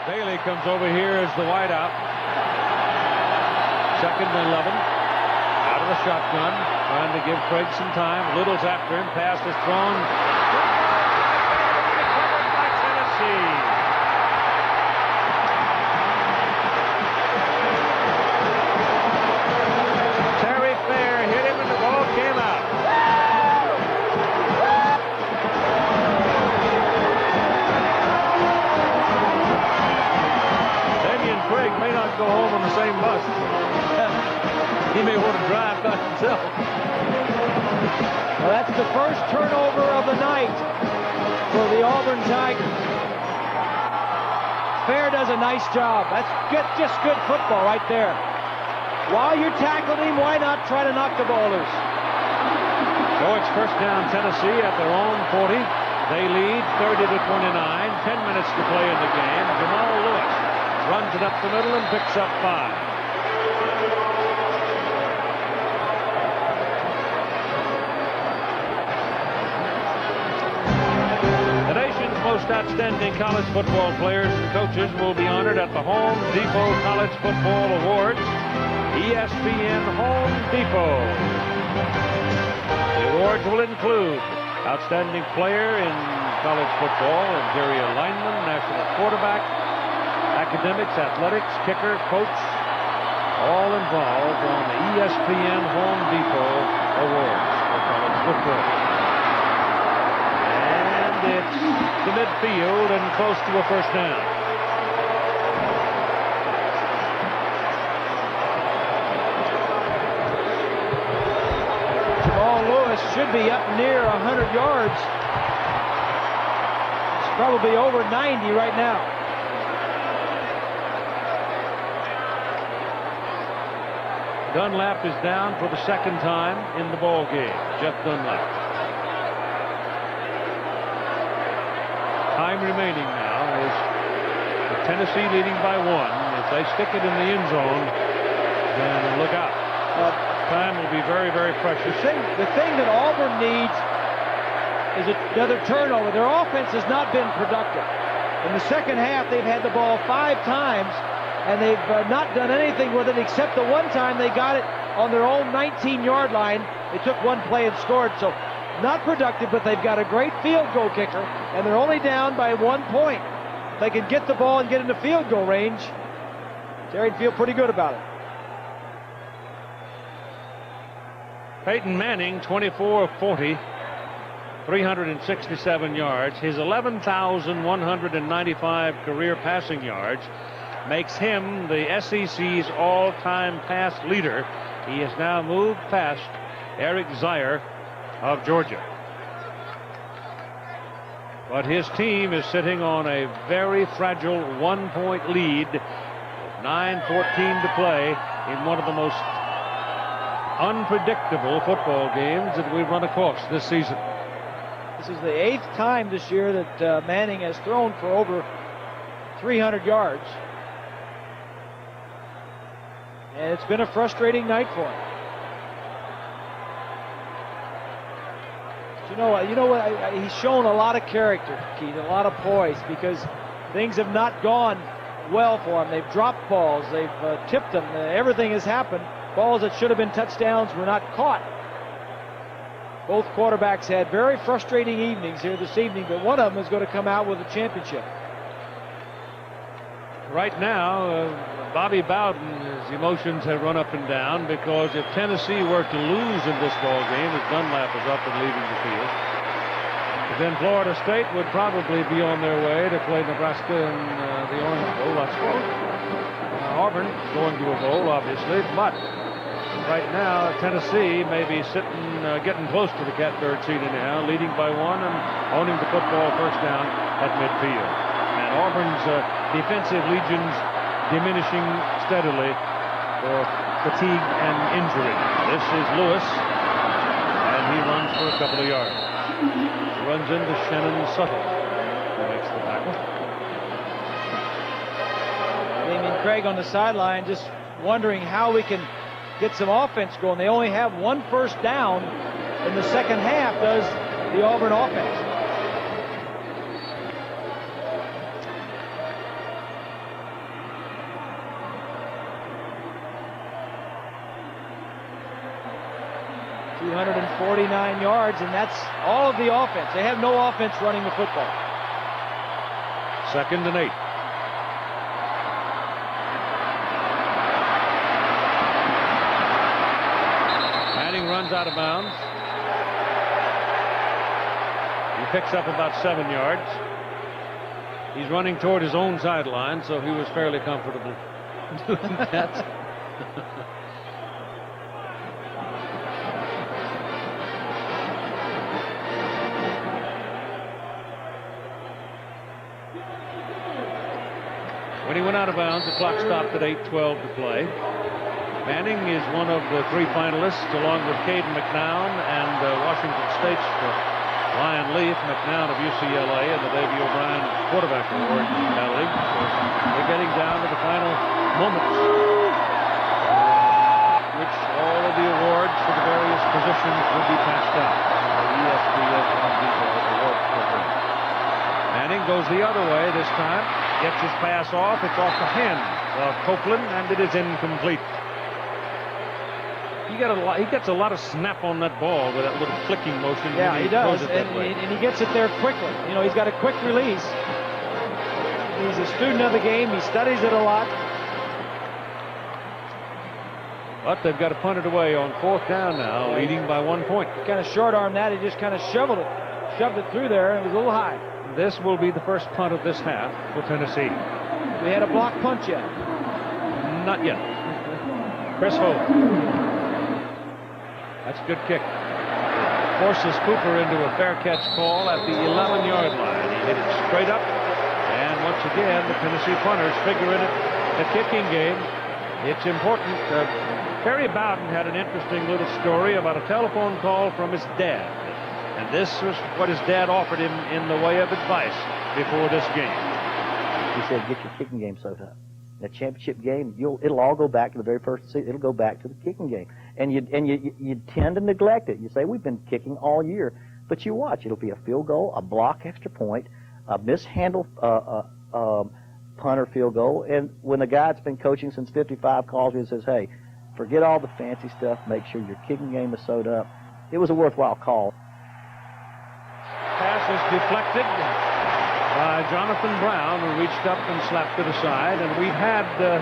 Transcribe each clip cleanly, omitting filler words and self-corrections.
Bailey comes over here as the wideout. Second and 11. Out of the shotgun. Trying to give Craig some time. Little's after him. Pass is thrown. Covered by Tennessee. Terry Fair hit him and the ball came out. Craig may not go home on the same bus. He may want to drive by himself. Well, that's the first turnover of the night for the Auburn Tigers. Fair does a nice job. That's good, just good football right there. While you're tackling him, why not try to knock the ball loose? So it's first down Tennessee at their own 40. They lead 30 to 29. 10 minutes to play in the game. Jamal Lewis runs it up the middle and picks up 5. The nation's most outstanding college football players and coaches will be honored at the Home Depot College Football Awards. ESPN Home Depot. The awards will include Outstanding Player in College Football, interior lineman, national quarterback, academics, athletics, kicker, coach, all involved on the ESPN Home Depot Awards for college football. And it's the midfield and close to a first down. Jamal Lewis should be up near 100 yards. It's probably over 90 right now. Dunlap is down for the second time in the ball game. Jeff Dunlap. Time remaining now is Tennessee leading by 1. If they stick it in the end zone, then look out. Time will be very, very precious. The thing that Auburn needs is another turnover. Their offense has not been productive. In the second half, they've had the ball 5 times, and they've not done anything with it except the one time they got it on their own 19-yard line. They took one play and scored, so not productive, but they've got a great field goal kicker, and they're only down by 1 point. If they can get the ball and get into field goal range, Terry'd feel pretty good about it. Peyton Manning, 24 of 40, 367 yards. His 11,195 career passing yards makes him the SEC's all-time pass leader. He has now moved past Eric Zier of Georgia. But his team is sitting on a very fragile 1-point lead, 9:14 to play in one of the most unpredictable football games that we've run across this season. This is the 8th time this year that Manning has thrown for over 300 yards. And it's been a frustrating night for him. You know what? He's shown a lot of character, Keith, a lot of poise, because things have not gone well for him. They've dropped balls, they've tipped them, everything has happened. Balls that should have been touchdowns were not caught. Both quarterbacks had very frustrating evenings here this evening, but one of them is going to come out with a championship. Right now, Bobby Bowden, his emotions have run up and down, because if Tennessee were to lose in this ball game, as Dunlap is up and leaving the field, then Florida State would probably be on their way to play Nebraska in the Orange Bowl. That's Auburn going to a bowl, obviously, but right now Tennessee may be getting close to the catbird seat anyhow, leading by 1 and owning the football first down at midfield. And Auburn's defensive legions diminishing steadily for fatigue and injury. This is Lewis, and he runs for a couple of yards. He runs into Shannon Suttle, who makes the tackle. Damien Craig on the sideline just wondering how we can get some offense going. They only have 1 first down in the second half, does the Auburn offense. 249 yards, and that's all of the offense. They have no offense running the football. 2nd and 8. Manning runs out of bounds. He picks up about 7 yards. He's running toward his own sideline, so he was fairly comfortable doing that. When he went out of bounds, the clock stopped at 8:12 to play. Manning is one of the 3 finalists, along with Caden McNown and Washington State's Lion Leaf, McNown of UCLA, and the Davey O'Brien Quarterback Award medley. We're getting down to the final moments, which all of the awards for the various positions will be passed out. ESPN Awards program. Manning goes the other way this time. Gets his pass off. It's off the hands of Copeland, and it is incomplete. He gets a lot of snap on that ball with that little flicking motion. Yeah, he does, and he gets it there quickly. You know, he's got a quick release. He's a student of the game. He studies it a lot. But they've got to punt it away on 4th down now, leading by 1 point. Kind of short-armed that. He just kind of shoved it through there, and it was a little high. This will be the first punt of this half for Tennessee. We had a block punt yet? Not yet. Chris Holt. That's a good kick. Forces Cooper into a fair catch call at the 11-yard line. He hit it straight up. And once again, the Tennessee punters figure in it. The kicking game, it's important. Terry Bowden had an interesting little story about a telephone call from his dad. And this was what his dad offered him in the way of advice before this game. He said, get your kicking game sewed up. That championship game, it'll all go back to the very first season. It'll go back to the kicking game. And you tend to neglect it. You say, we've been kicking all year. But you watch. It'll be a field goal, a block extra point, a mishandled punter field goal. And when the guy that's been coaching since 55 calls me and says, hey, forget all the fancy stuff. Make sure your kicking game is sewed up. It was a worthwhile call. Pass is deflected by Jonathan Brown, who reached up and slapped it aside. And we've had the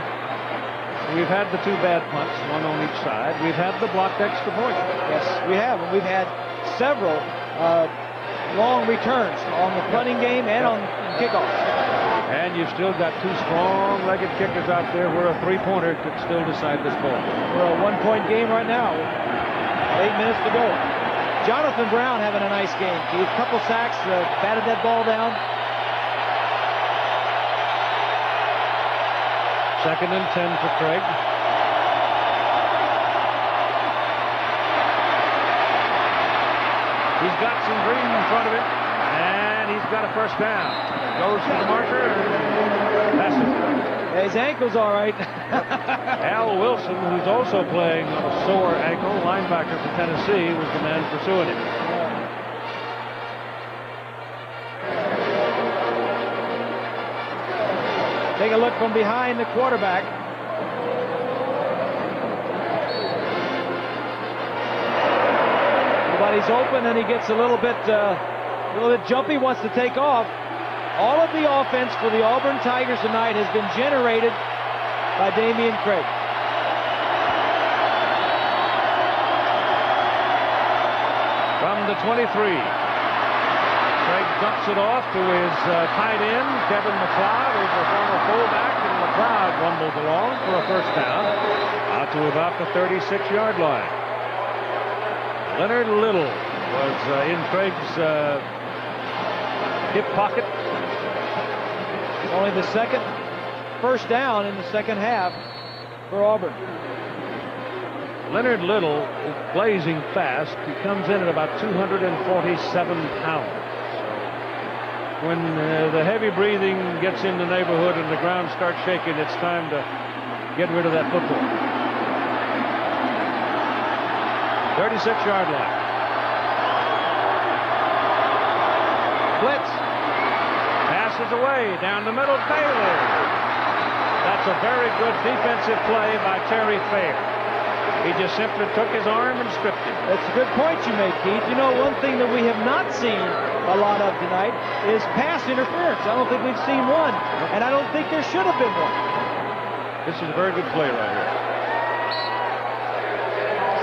2 bad punts, one on each side. We've had the blocked extra point. Yes, we have. And we've had several long returns on the punting game and on kickoffs. And you've still got 2 strong-legged kickers out there where a 3-pointer could still decide this ball. We're a 1-point game right now. 8 minutes to go. Jonathan Brown having a nice game. He had a couple sacks, batted that ball down. 2nd and 10 for Craig. He's got some green in front of him, and he's got a first down. Goes to the marker, passes. Yeah, his ankle's all right. Al Wilson, who's also playing on a sore ankle, linebacker for Tennessee, was the man pursuing him. Take a look from behind the quarterback. Nobody's open, and he gets a little bit jumpy, wants to take off. All of the offense for the Auburn Tigers tonight has been generated by Damian Craig. From the 23, Craig dumps it off to his tight end, Kevin McLeod, who's a former fullback, and McLeod rumbles along for a first down out to about the 36-yard line. Leonard Little was in Craig's hip pocket. Only the second first down in the second half for Auburn. Leonard Little is blazing fast. He comes in at about 247 pounds. When the heavy breathing gets in the neighborhood and the ground starts shaking, it's time to get rid of that football. 36-yard line. Blitz. Passes away down the middle. Bailey. That's a very good defensive play by Terry Fair. He just simply took his arm and stripped him. That's a good point you make, Keith. You know, one thing that we have not seen a lot of tonight is pass interference. I don't think we've seen one, and I don't think there should have been one. This is a very good play right here.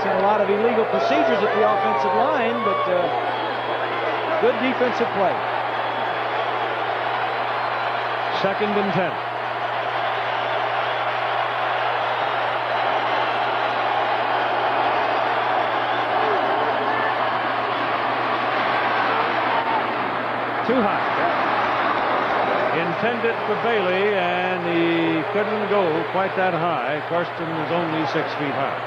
Seen a lot of illegal procedures at the offensive line, but good defensive play. 2nd and 10. Too high. Intended for Bailey, and he couldn't go quite that high. Karsten is only 6 feet high.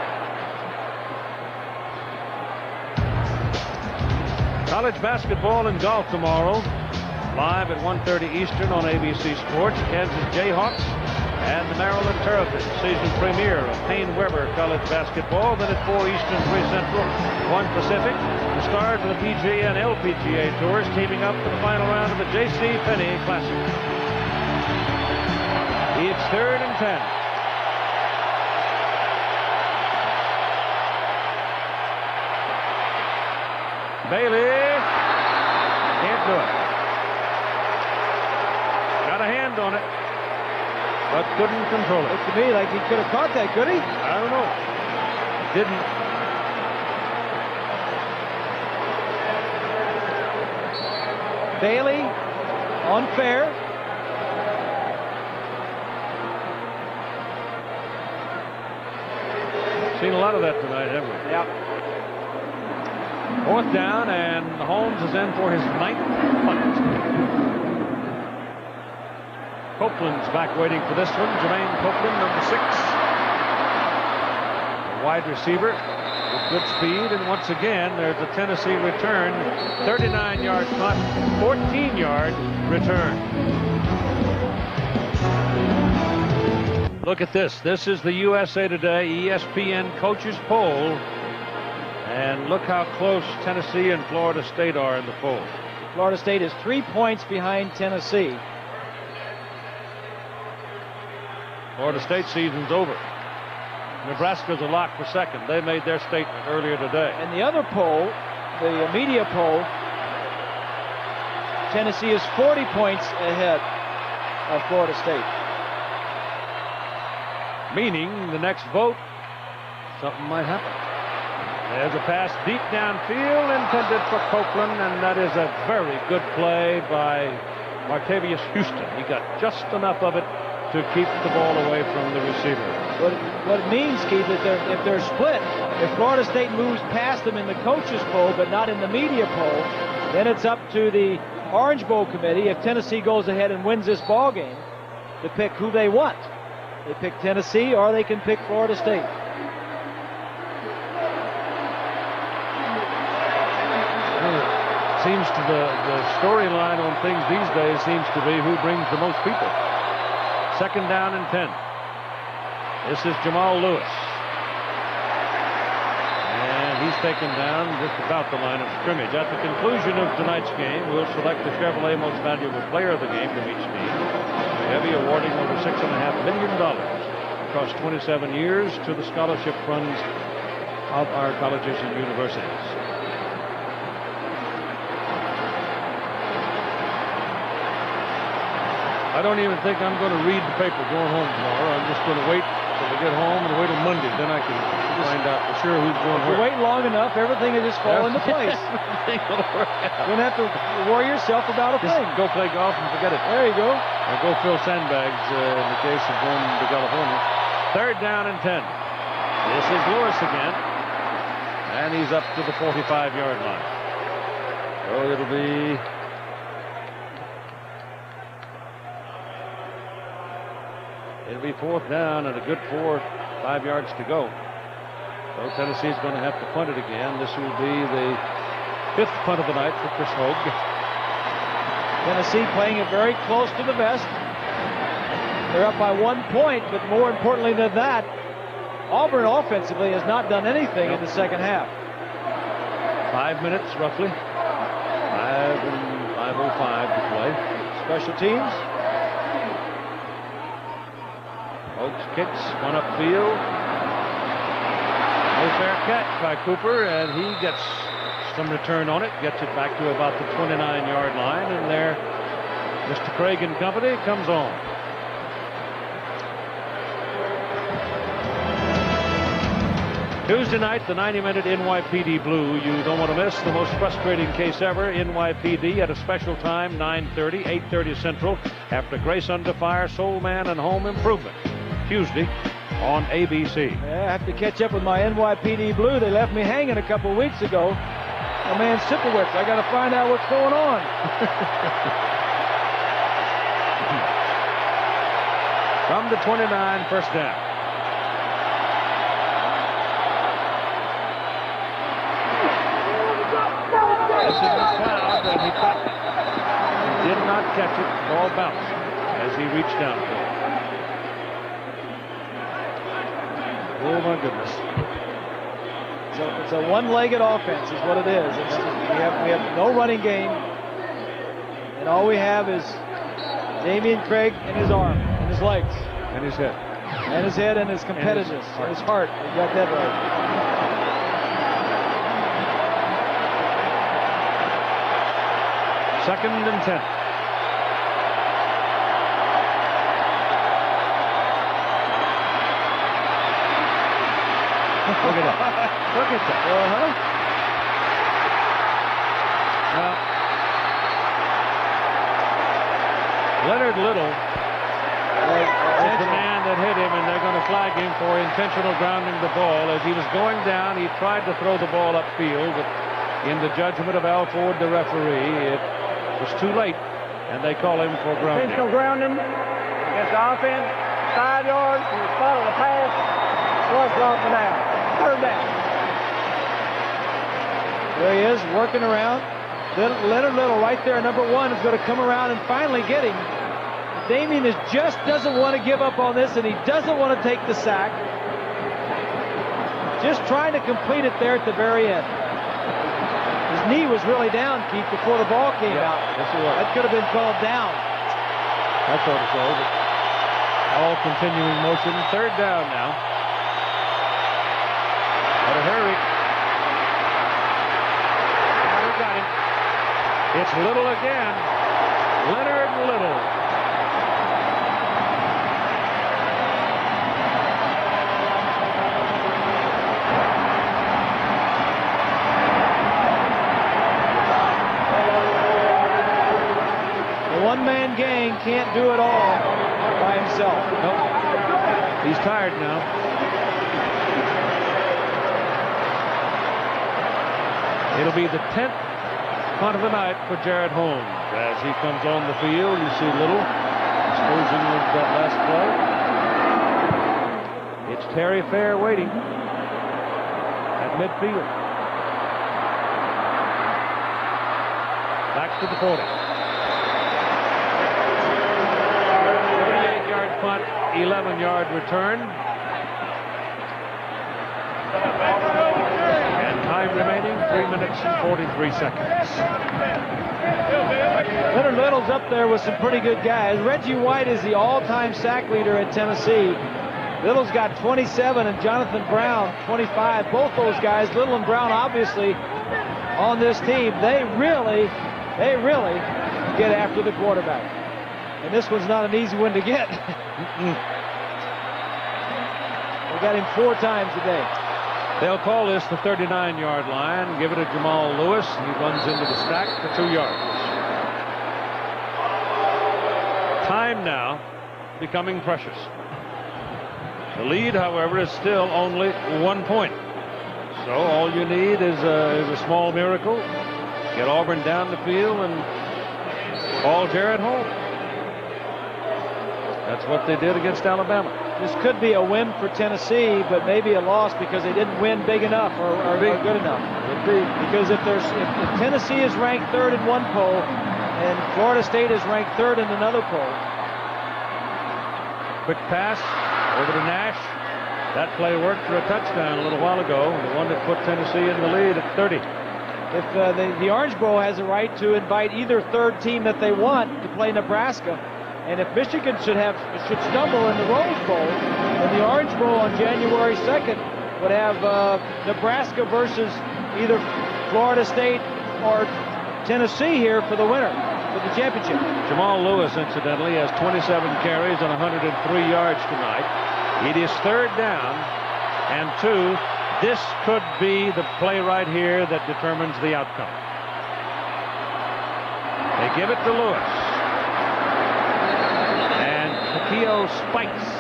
College basketball and golf tomorrow, live at 1:30 Eastern on ABC Sports. Kansas Jayhawks and the Maryland Terrapins. Season premiere of Payne Weber College basketball. Then at 4 Eastern, 3 Central, 1 Pacific. The stars of the PGA and LPGA tours teaming up for the final round of the J.C. Penney Classic. It's 3rd and 10. Bailey can't do it. Got a hand on it, but couldn't control it. Looked to me like he could have caught that, could he? I don't know. Didn't. Bailey, unfair. Seen a lot of that tonight, haven't we? Yeah. 4th down, and Holmes is in for his 9th punt. Copeland's back waiting for this one. Jermaine Copeland, number 6. A wide receiver with good speed, and once again, there's a Tennessee return. 39-yard punt, 14-yard return. Look at this. This is the USA Today ESPN coaches poll. And look how close Tennessee and Florida State are in the poll. Florida State is 3 points behind Tennessee. Florida State season's over. Nebraska's a lock for 2nd. They made their statement earlier today. And the other poll, the media poll, Tennessee is 40 points ahead of Florida State. Meaning the next vote, something might happen. There's a pass deep downfield intended for Copeland, and that is a very good play by Martavius Houston. He got just enough of it to keep the ball away from the receiver. What it means, Keith, is if they're split, if Florida State moves past them in the coaches poll but not in the media poll, then it's up to the Orange Bowl committee, if Tennessee goes ahead and wins this ball game, to pick who they want. They pick Tennessee, or they can pick Florida State. Seems to the storyline on things these days seems to be who brings the most people. 2nd down and 10. This is Jamal Lewis. And he's taken down just about the line of scrimmage. At the conclusion of tonight's game, we'll select the Chevrolet Most Valuable Player of the game from each team. Heavy awarding over $6.5 million across 27 years to the scholarship funds of our colleges and universities. I don't even think I'm going to read the paper going home tomorrow. I'm just going to wait till we get home and wait till Monday. Then I can find out for sure who's going If you where. wait long enough, everything will just fall into place. Everything will work out. You don't have to worry yourself about a Just thing. go play golf and forget it. There you go. Or go fill sandbags in the case of going to California. 3rd down and 10. This is Lewis again. And he's up to the 45-yard line. So it'll be It'll be 4th down and a good 4-5 yards to go. So Tennessee's going to have to punt it again. This will be the 5th punt of the night for Chris Hogue. Tennessee playing it very close to the vest. They're up by 1 point, but more importantly than that, Auburn offensively has not done anything in the second half. 5 minutes roughly. 5:05 to play. Special teams. Oaks kicks one upfield. fair catch by Cooper, and he gets some return on it, gets it back to about the 29-yard line, and there Mr. Craig and company comes on. Tuesday night, the 90-minute NYPD Blue. You don't want to miss the most frustrating case ever. NYPD at a special time, 9:30, 8:30 Central, after Grace Under Fire, Soul Man, and Home Improvement. Tuesday on ABC. Yeah, I have to catch up with my NYPD Blue. They left me hanging a couple weeks ago. Oh man, Sipowicz, I got to find out what's going on. From the 29, first down. This is the sound, and he caught it. He did not catch it. Ball bounced as he reached down for it. Oh my goodness. So it's a one-legged offense is what it is. It's just, we have no running game, and all we have is Damian Craig and his arm and his legs. And his head. And his head and his competitiveness and his heart. You got that right. Second and 10. Look at that. Look at that. Now, Leonard Little is the man that hit him, and they're going to flag him for intentional grounding the ball. As he was going down, he tried to throw the ball upfield, but in the judgment of Al Ford, the referee, it was too late, and they call him for grounding. Intentional grounding against the offense, 5 yards from the spot of the pass, plus off and out. Third down. There he is, working around. Leonard Little right there, number 1, is going to come around and finally get him. Damian just doesn't want to give up on this, and he doesn't want to take the sack. Just trying to complete it there at the very end. His knee was really down, Keith, before the ball came out. Yes, it was. That could have been called down. I thought so, but all continuing motion. Third down now. Gotta hurry. Now we got him. It's Little again. Leonard Little. One-man gang can't do it all by himself. Nope. He's tired now. It'll be the 10th punt of the night for Jared Holmes. As he comes on the field, you see Little disposing of that last play. It's Terry Fair waiting at midfield. Back to the 40. 38-yard punt, 11-yard return. And time remaining, 3 minutes and 43 seconds. Leonard Little's up there with some pretty good guys. Reggie White is the all-time sack leader at Tennessee. Little's got 27 and Jonathan Brown 25. Both those guys, Little and Brown, obviously on this team, they really get after the quarterback. And this one's not an easy one to get. We got him 4 times today. They'll call this the 39-yard line. Give it to Jamal Lewis. He runs into the stack for 2 yards. Time now becoming precious. The lead, however, is still only 1 point. So all you need is a small miracle. Get Auburn down the field and call Jared Holmes. That's what they did against Alabama. This could be a win for Tennessee, but maybe a loss because they didn't win big enough or good enough. Because if Tennessee is ranked 3rd in one poll and Florida State is ranked 3rd in another poll. Quick pass over to Nash. That play worked for a touchdown a little while ago. The one that put Tennessee in the lead at 30. If the Orange Bowl has a right to invite either third team that they want to play Nebraska, and if Michigan should stumble in the Rose Bowl, then the Orange Bowl on January 2nd would have Nebraska versus either Florida State or Tennessee here for the winner, for the championship. Jamal Lewis, incidentally, has 27 carries and 103 yards tonight. It is third down and 2. This could be the play right here that determines the outcome. They give it to Lewis. And Takeo spikes.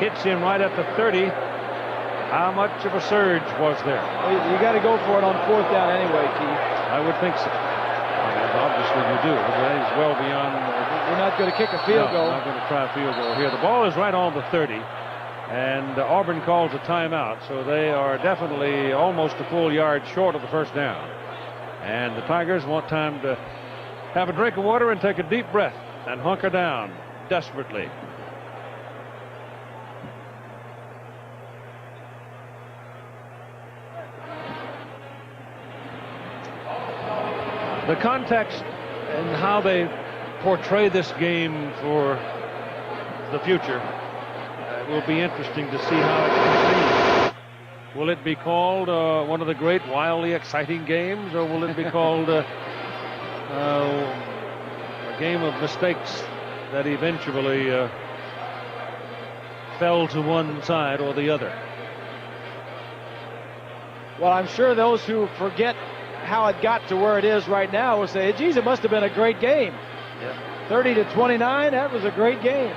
Hits him right at the 30. How much of a surge was there? You got to go for it on fourth down anyway, Keith. I would think so. Obviously you do. He's well beyond. You're not going to kick a field goal. Not going to try a field goal here. The ball is right on the 30, and Auburn calls a timeout, so they are definitely almost a full yard short of the first down. And the Tigers want time to have a drink of water and take a deep breath and hunker down desperately. The context and how they portray this game for the future will be interesting to see how it proceeds. Will it be called one of the great, wildly exciting games, or will it be called a game of mistakes that eventually fell to one side or the other? Well, I'm sure those who forget how it got to where it is right now will say, geez, it must have been a great game. Yeah. 30-29, that was a great game.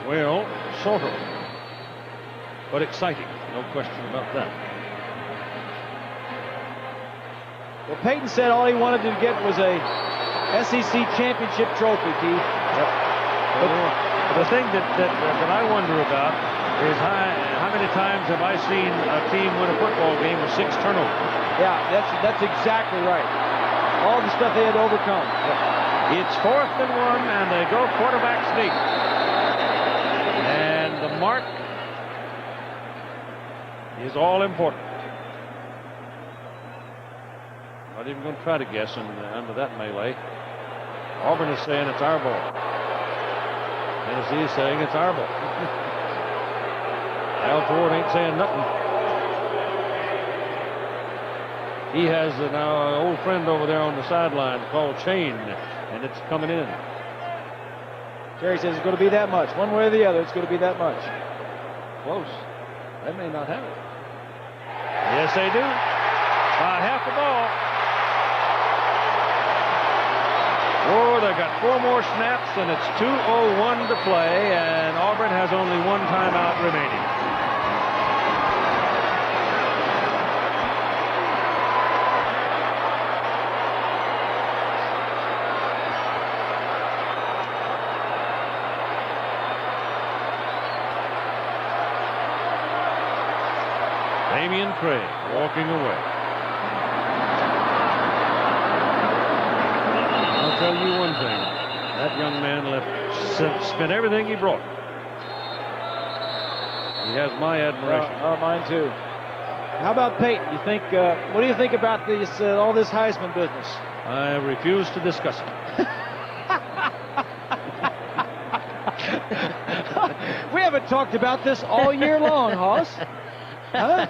Well, sort of. But exciting, no question about that. Well, Peyton said all he wanted to get was a SEC championship trophy, Keith. Yep. But the thing that I wonder about is how many times have I seen a team win a football game with 6 turnovers? Yeah, that's exactly right. All the stuff they had to overcome. Yep. It's 4th and 1, and they go quarterback sneak. And the mark is all important. Not even going to try to guess under that melee. Auburn is saying it's our ball. Tennessee is saying it's our ball. Al Ford ain't saying nothing. He has now an old friend over there on the sideline called Shane, and it's coming in. Jerry says it's going to be that much. One way or the other, it's going to be that much. Close. They may not have it. Yes, they do. By half the ball. Oh, they got 4 more snaps, and it's 2:01 to play, and Auburn has only 1 timeout remaining. Damian Craig walking away. I'll tell you one thing. That young man spent everything he brought. He has my admiration. Mine too. How about Peyton? You think? What do you think about this? All this Heisman business? I refuse to discuss it. We haven't talked about this all year long, Hoss. Huh?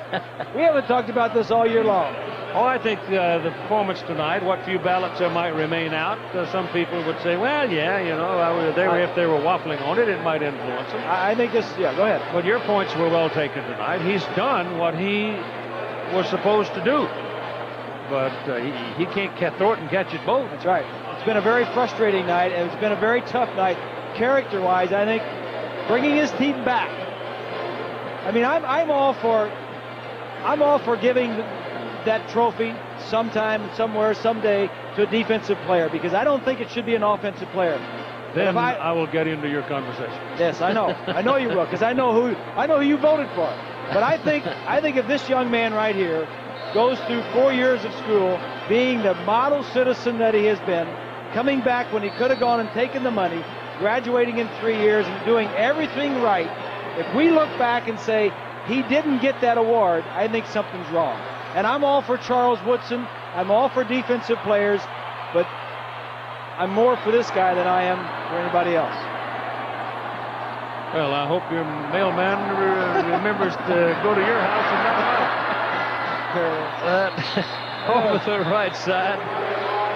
We haven't talked about this all year long. Oh, I think the performance tonight, what few ballots there might remain out, some people would say, well, yeah, you know, if they were waffling on it, it might influence them. I think this, yeah, go ahead. But your points were well taken tonight. He's done what he was supposed to do. But he can't throw it and catch it both. That's right. It's been a very frustrating night, and it's been a very tough night. Character-wise, I think, bringing his team back. I mean, I'm all for giving that trophy sometime, somewhere, someday to a defensive player, because I don't think it should be an offensive player. Then I will get into your conversation. Yes, I know. I know you will, because I know who you voted for. But I think if this young man right here goes through 4 years of school, being the model citizen that he has been, coming back when he could have gone and taken the money, graduating in 3 years and doing everything right, if we look back and say he didn't get that award, I think something's wrong. And I'm all for Charles Woodson. I'm all for defensive players, but I'm more for this guy than I am for anybody else. Well, I hope your mailman remembers to go to your house and knock over the right side.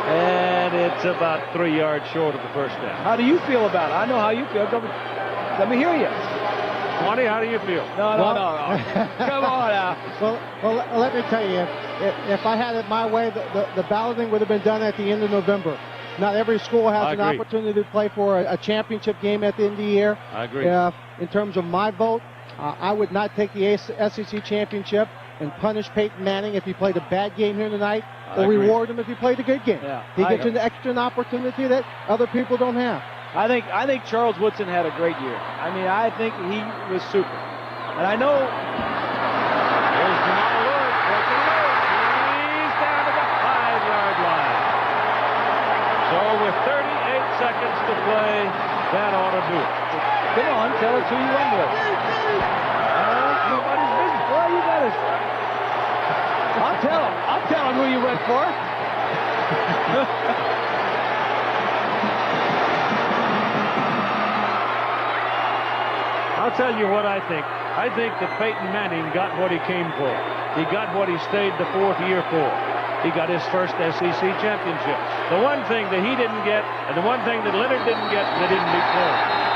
And it's about 3 yards short of the first down. How do you feel about it? I know how you feel. Let me hear you. Monty, how do you feel? No. Come on now. Well, let me tell you, if I had it my way, the balloting would have been done at the end of November. Not every school has an opportunity to play for a championship game at the end of the year. I agree. In terms of my vote, I would not take the SEC championship and punish Peyton Manning if he played a bad game here tonight, or reward him if he played a good game. Yeah, he gets an extra opportunity that other people don't have. I think Charles Woodson had a great year. I mean, I think he was super. And I know. Here's Jamal Lewis breaking loose. He's down to the 5-yard line. So with 38 seconds to play, that ought to do it. Come on, tell us who you went with. Nobody's business. Well, you got to. I'll tell him who you went for. I'll tell you what I think. I think that Peyton Manning got what he came for. He got what he stayed the 4th year for. He got his first SEC championship. The one thing that he didn't get, and the one thing that Leonard didn't get, they didn't beat Florida.